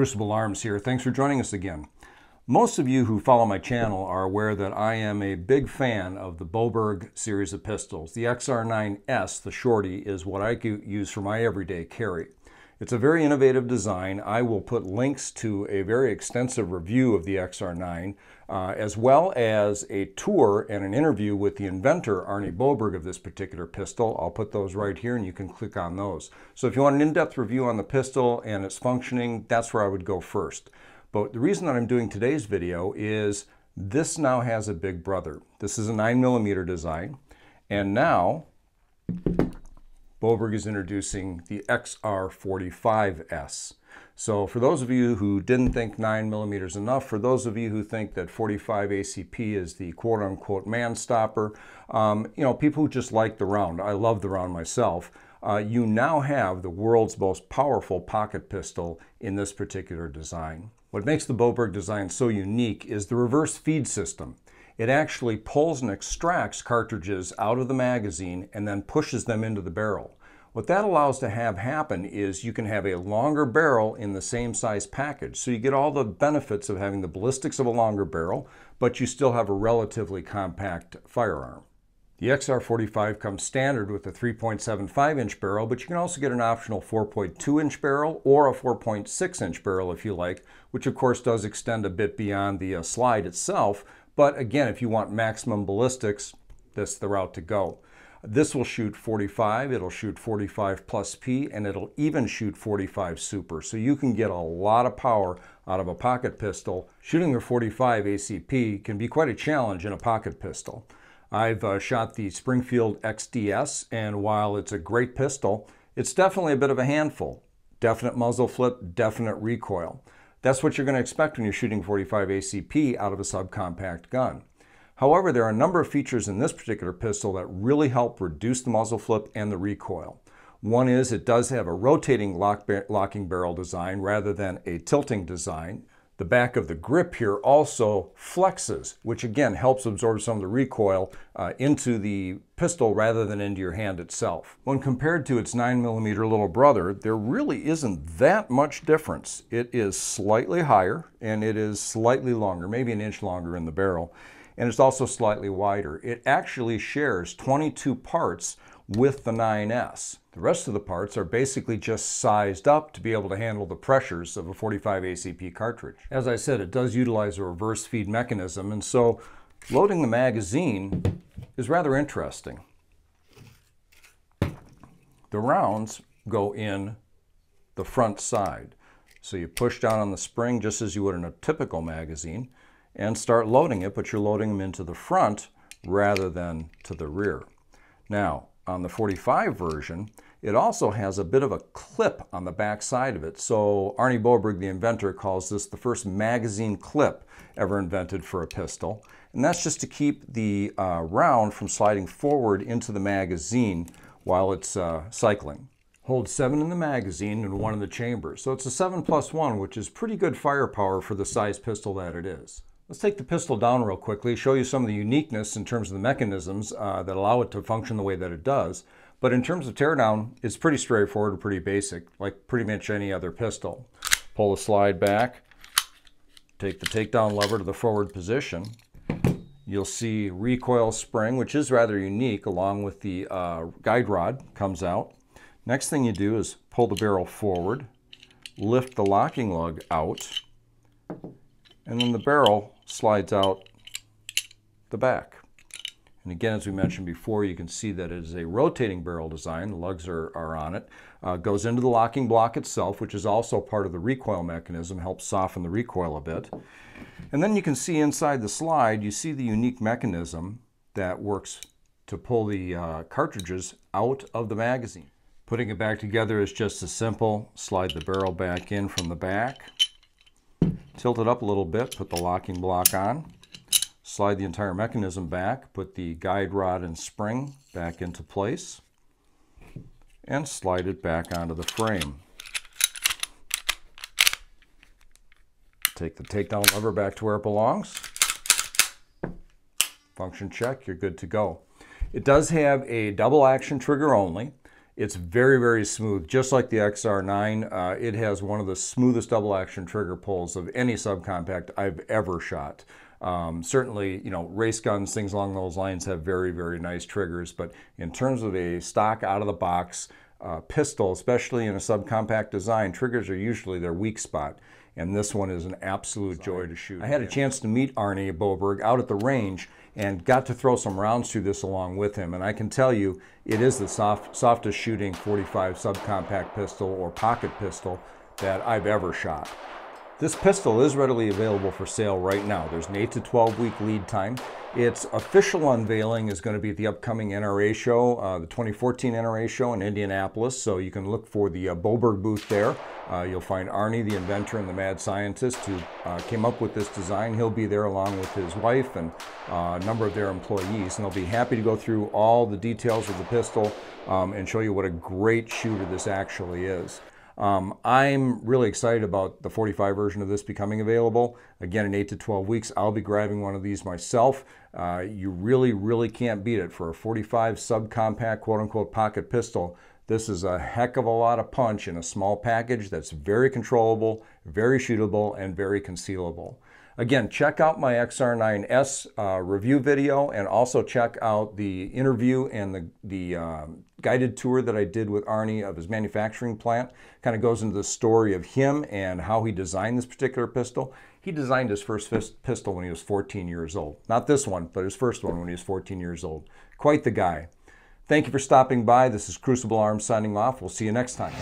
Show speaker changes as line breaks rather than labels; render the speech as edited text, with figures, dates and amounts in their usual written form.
Boberg Arms here. Thanks for joining us again. Most of you who follow my channel are aware that I am a big fan of the Boberg series of pistols. The XR9-S, the shorty, is what I use for my everyday carry. It's a very innovative design. I will put links to a very extensive review of the XR9, as well as a tour and an interview with the inventor, Boberg, of this particular pistol. I'll put those right here and you can click on those. So if you want an in-depth review on the pistol and its functioning, that's where I would go first. But the reason that I'm doing today's video is this now has a big brother. This is a 9mm design, and now Boberg is introducing the XR45-S. So for those of you who didn't think 9mm is enough, for those of you who think that 45 ACP is the quote-unquote man stopper, people who just like the round, I love the round myself, you now have the world's most powerful pocket pistol in this particular design. What makes the Boberg design so unique is the reverse feed system. It actually pulls and extracts cartridges out of the magazine and then pushes them into the barrel. What that allows to have happen is you can have a longer barrel in the same size package. So you get all the benefits of having the ballistics of a longer barrel, but you still have a relatively compact firearm. The XR45 comes standard with a 3.75-inch barrel, but you can also get an optional 4.2-inch barrel or a 4.6-inch barrel if you like, which of course does extend a bit beyond the slide itself. But again, if you want maximum ballistics, that's the route to go. This will shoot 45, it'll shoot 45 plus P, and it'll even shoot 45 super. So you can get a lot of power out of a pocket pistol. Shooting a 45 ACP can be quite a challenge in a pocket pistol. I've shot the Springfield XDS, and while it's a great pistol, it's definitely a bit of a handful. Definite muzzle flip, definite recoil. That's what you're going to expect when you're shooting 45 ACP out of a subcompact gun. However, there are a number of features in this particular pistol that really help reduce the muzzle flip and the recoil. One is it does have a rotating locking barrel design rather than a tilting design. The back of the grip here also flexes, which again helps absorb some of the recoil into the pistol rather than into your hand itself. When compared to its 9mm little brother, there really isn't that much difference. It is slightly higher and it is slightly longer, maybe an inch longer in the barrel, and it's also slightly wider. It actually shares 22 parts with the 9S. The rest of the parts are basically just sized up to be able to handle the pressures of a 45 ACP cartridge. As I said, it does utilize a reverse feed mechanism, and so loading the magazine is rather interesting. The rounds go in the front side. So you push down on the spring just as you would in a typical magazine and start loading it, but you're loading them into the front rather than to the rear. Now, on the 45 version, it also has a bit of a clip on the back side of it. So Boberg, the inventor, calls this the first magazine clip ever invented for a pistol. And that's just to keep the round from sliding forward into the magazine while it's cycling. Holds 7 in the magazine and 1 in the chamber. So it's a 7+1, which is pretty good firepower for the size pistol that it is. Let's take the pistol down real quickly, show you some of the uniqueness in terms of the mechanisms that allow it to function the way that it does. But in terms of teardown, it's pretty straightforward and pretty basic, like pretty much any other pistol. Pull the slide back, take the takedown lever to the forward position. You'll see recoil spring, which is rather unique, along with the guide rod comes out. Next thing you do is pull the barrel forward, lift the locking lug out, and then the barrel slides out the back. And again, as we mentioned before, you can see that it is a rotating barrel design. The lugs are on it. Goes into the locking block itself, which is also part of the recoil mechanism, helps soften the recoil a bit. And then you can see inside the slide, you see the unique mechanism that works to pull the cartridges out of the magazine. Putting it back together is just as simple. Slide the barrel back in from the back. Tilt it up a little bit, put the locking block on, slide the entire mechanism back, put the guide rod and spring back into place, and slide it back onto the frame. Take the takedown lever back to where it belongs. Function check, you're good to go. It does have a double action trigger only. It's very, very smooth, just like the XR9. It has one of the smoothest double action trigger pulls of any subcompact I've ever shot. Certainly, you know, race guns, things along those lines have very, very nice triggers, but in terms of a stock out of the box pistol, especially in a subcompact design, triggers are usually their weak spot. And this one is an absolute joy to shoot. I had a chance to meet Arnie Boberg out at the range and got to throw some rounds through this along with him. And I can tell you, it is the softest shooting .45 subcompact pistol or pocket pistol that I've ever shot. This pistol is readily available for sale right now. There's an 8 to 12 week lead time. Its official unveiling is going to be at the upcoming NRA show, the 2014 NRA show in Indianapolis, so you can look for the Boberg booth there. You'll find Arnie, the inventor and the mad scientist who came up with this design. He'll be there along with his wife and a number of their employees, and they'll be happy to go through all the details of the pistol and show you what a great shooter this actually is. I'm really excited about the .45 version of this becoming available. Again, in 8 to 12 weeks, I'll be grabbing one of these myself. You really, really can't beat it for a .45 subcompact, quote-unquote, pocket pistol. This is a heck of a lot of punch in a small package that's very controllable, very shootable, and very concealable. Again, check out my XR9-S review video, and also check out the interview and the guided tour that I did with Arnie of his manufacturing plant. Kind of goes into the story of him and how he designed this particular pistol. He designed his first pistol when he was 14 years old. Not this one, but his first one when he was 14 years old. Quite the guy. Thank you for stopping by. This is Crucible Arms signing off. We'll see you next time.